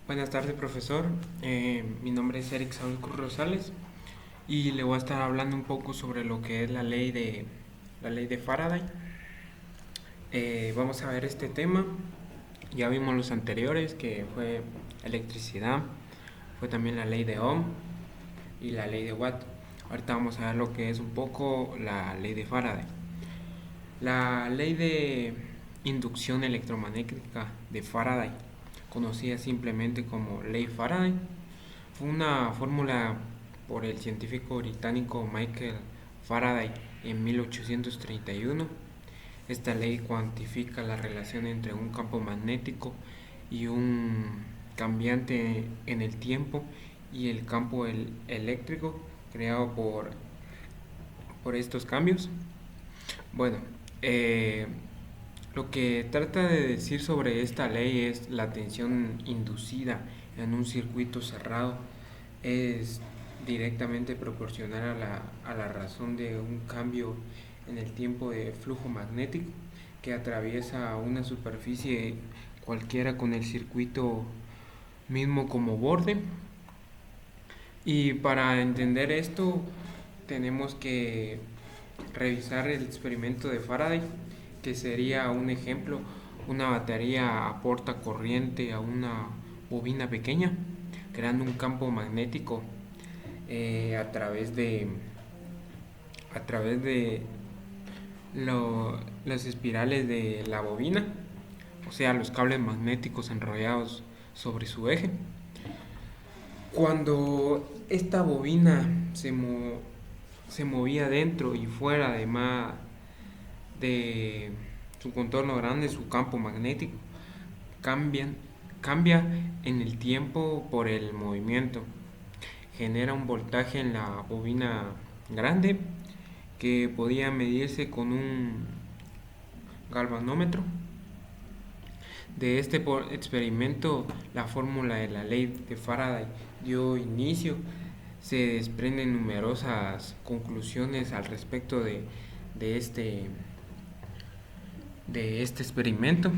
Buenas tardes, profesor. Mi nombre es Eric Saúl Cruz Rosales y le voy a estar hablando un poco sobre lo que es la ley de Faraday. Vamos a ver este tema. Ya vimos los anteriores, que fue electricidad, fue también la ley de Ohm y la ley de Watt. Ahorita vamos a ver lo que es un poco la ley de Faraday. La ley de inducción electromagnética de Faraday, conocida simplemente como ley Faraday, fue una fórmula por el científico británico Michael Faraday en 1831. Esta ley cuantifica la relación entre un campo magnético y un cambiante en el tiempo y el campo eléctrico creado por estos cambios. Bueno, eh, lo que trata de decir sobre esta ley es la tensión inducida en un circuito cerrado es directamente proporcional a la razón de un cambio en el tiempo de flujo magnético que atraviesa una superficie cualquiera con el circuito mismo como borde. Y para entender esto tenemos que revisar el experimento de Faraday, que sería un ejemplo. Una batería aporta corriente a una bobina pequeña, creando un campo magnético a través de las espirales de la bobina, o sea, los cables magnéticos enrollados sobre su eje. Cuando esta bobina se movía dentro y fuera, además de su contorno grande, su campo magnético cambian, cambia en el tiempo por el movimiento. Genera un voltaje en la bobina grande que podía medirse con un galvanómetro. De este experimento, la fórmula de la ley de Faraday dio inicio. Se desprenden numerosas conclusiones al respecto de este, de este experimento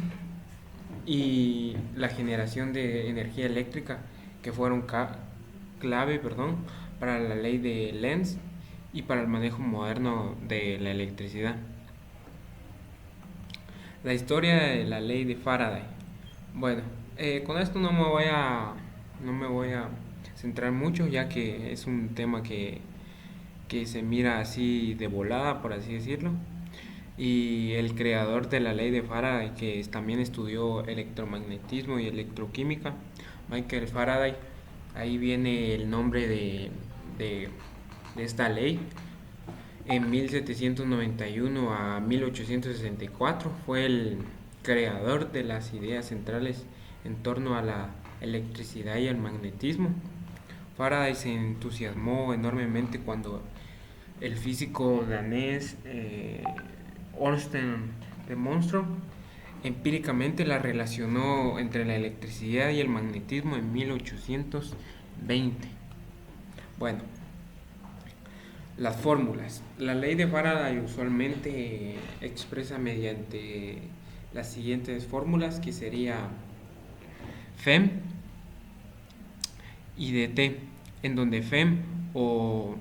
y la generación de energía eléctrica que fueron clave, para la ley de Lenz y para el manejo moderno de la electricidad. La historia de la ley de Faraday. Bueno, con esto no me voy a centrar mucho, ya que es un tema que se mira así de volada, por así decirlo. Y el creador de la ley de Faraday, que también estudió electromagnetismo y electroquímica, Michael Faraday, ahí viene el nombre de esta ley. En 1791 a 1864 fue el creador de las ideas centrales en torno a la electricidad y el magnetismo. Faraday se entusiasmó enormemente cuando el físico danés Ørsted demostró empíricamente la relacionó entre la electricidad y el magnetismo en 1820. Bueno, las fórmulas. La ley de Faraday usualmente expresa mediante las siguientes fórmulas, que sería Fem y dt, en donde Fem o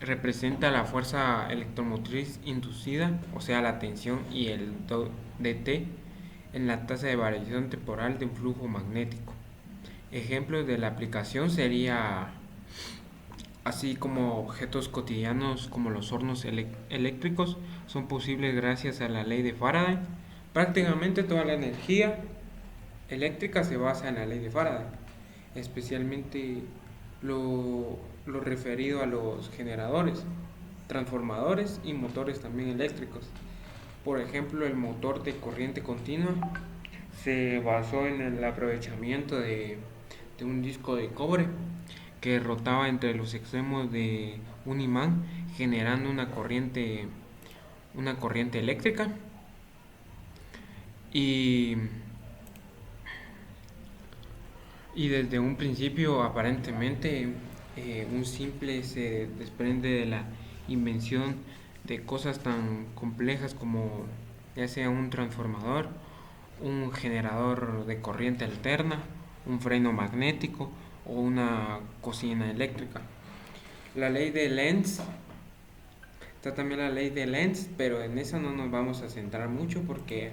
representa la fuerza electromotriz inducida, o sea, la tensión, y el dt en la tasa de variación temporal de un flujo magnético. Ejemplos de la aplicación sería así como objetos cotidianos como los hornos eléctricos son posibles gracias a la ley de Faraday. Prácticamente toda la energía eléctrica se basa en la ley de Faraday, especialmente lo referido a los generadores, transformadores y motores también eléctricos. Por ejemplo, el motor de corriente continua se basó en el aprovechamiento de un disco de cobre que rotaba entre los extremos de un imán, generando una corriente eléctrica. Y, y desde un principio, aparentemente, un simple se desprende de la invención de cosas tan complejas como ya sea un transformador un generador de corriente alterna, un freno magnético o una cocina eléctrica. La ley de Lenz, está también la ley de Lenz, pero en esa no nos vamos a centrar mucho porque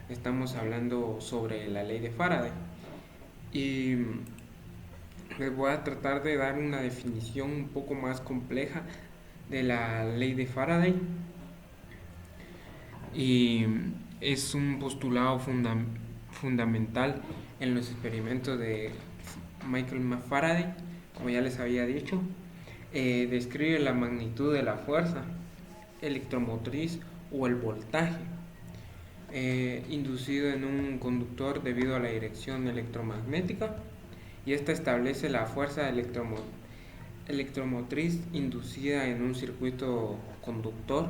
estamos hablando sobre la ley de Faraday. Y les voy a tratar de dar una definición un poco más compleja de la ley de Faraday. Y es un postulado fundamental en los experimentos de Michael Faraday, como ya les había dicho. Describe la magnitud de la fuerza electromotriz o el voltaje inducido en un conductor debido a la dirección electromagnética, y esta establece la fuerza electromotriz inducida en un circuito conductor.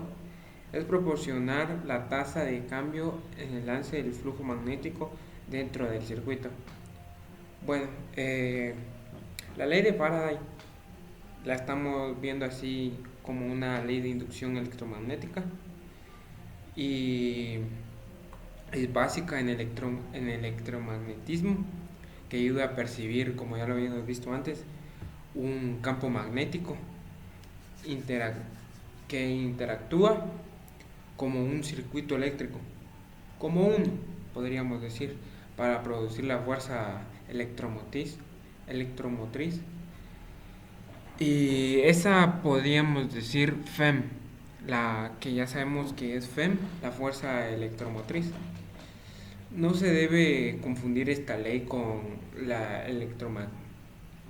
Es proporcionar la tasa de cambio en el lance del flujo magnético dentro del circuito. Bueno, la ley de Faraday la estamos viendo así como una ley de inducción electromagnética y es básica en electromagnetismo, que ayuda a percibir, como ya lo habíamos visto antes, un campo magnético que interactúa como un circuito eléctrico, como uno, podríamos decir, para producir la fuerza electromotriz. Y esa podríamos decir FEM, la que ya sabemos que es FEM, la fuerza electromotriz. No se debe confundir esta ley con la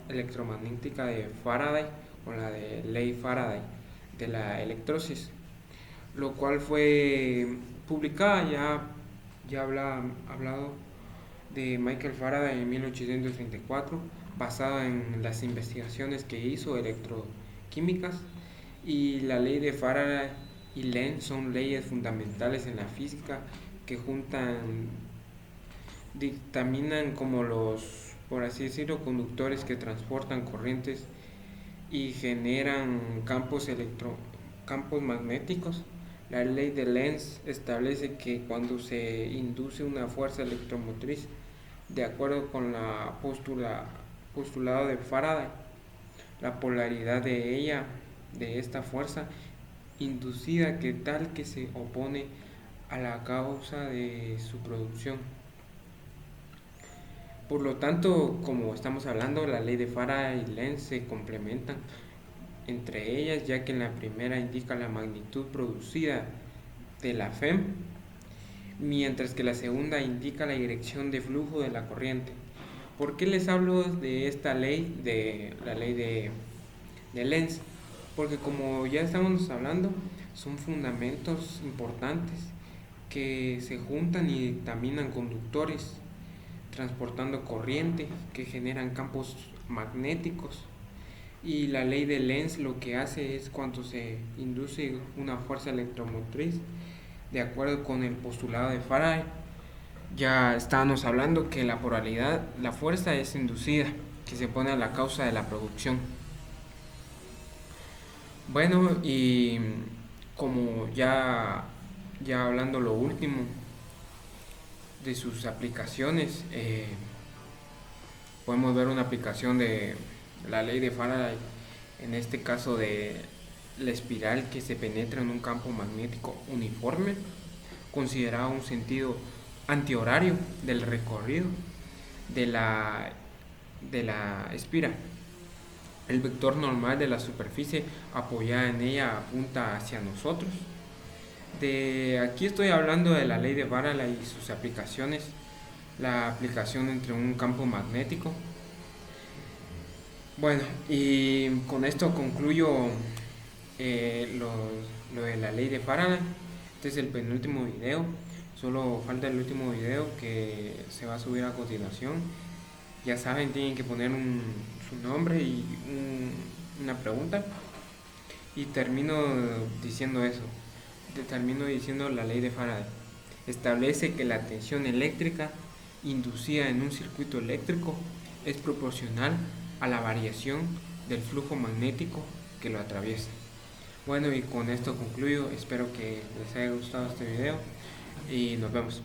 electromagnética de Faraday o la de ley Faraday de la electrosis, lo cual fue publicada, ya hablado de Michael Faraday en 1834, basada en las investigaciones que hizo electroquímicas, y la ley de Faraday y Lenz son leyes fundamentales en la física que dictaminan como los, por así decirlo, conductores que transportan corrientes y generan campos magnéticos. La ley de Lenz establece que cuando se induce una fuerza electromotriz, de acuerdo con la postulado de Faraday, la polaridad de esta fuerza inducida que tal que se opone a la causa de su producción. Por lo tanto, como estamos hablando, la ley de Faraday y Lenz se complementan entre ellas, ya que en la primera indica la magnitud producida de la FEM, mientras que la segunda indica la dirección de flujo de la corriente. ¿Por qué les hablo de esta ley, de la ley de Lenz? Porque como ya estamos hablando, son fundamentos importantes que se juntan y dictaminan conductores transportando corriente que generan campos magnéticos. Y la ley de Lenz lo que hace es cuando se induce una fuerza electromotriz, de acuerdo con el postulado de Faraday, ya estábamos hablando que la polaridad, la fuerza es inducida, que se pone a la causa de la producción. Bueno, y como ya hablando lo último de sus aplicaciones, podemos ver una aplicación de la ley de Faraday, en este caso de la espiral que se penetra en un campo magnético uniforme, considerado un sentido antihorario del recorrido de la espiral. El vector normal de la superficie apoyada en ella apunta hacia nosotros. De aquí estoy hablando de la ley de Faraday y sus aplicaciones. La aplicación entre un campo magnético. Bueno, y con esto concluyo lo de la ley de Faraday. Este es el penúltimo video. Solo falta el último video que se va a subir a continuación. Ya saben, tienen que poner su nombre y una pregunta. Y termino diciendo eso. Termino diciendo la ley de Faraday. Establece que la tensión eléctrica inducida en un circuito eléctrico es proporcional a la variación del flujo magnético que lo atraviesa. Bueno, y con esto concluyo. Espero que les haya gustado este video y nos vemos.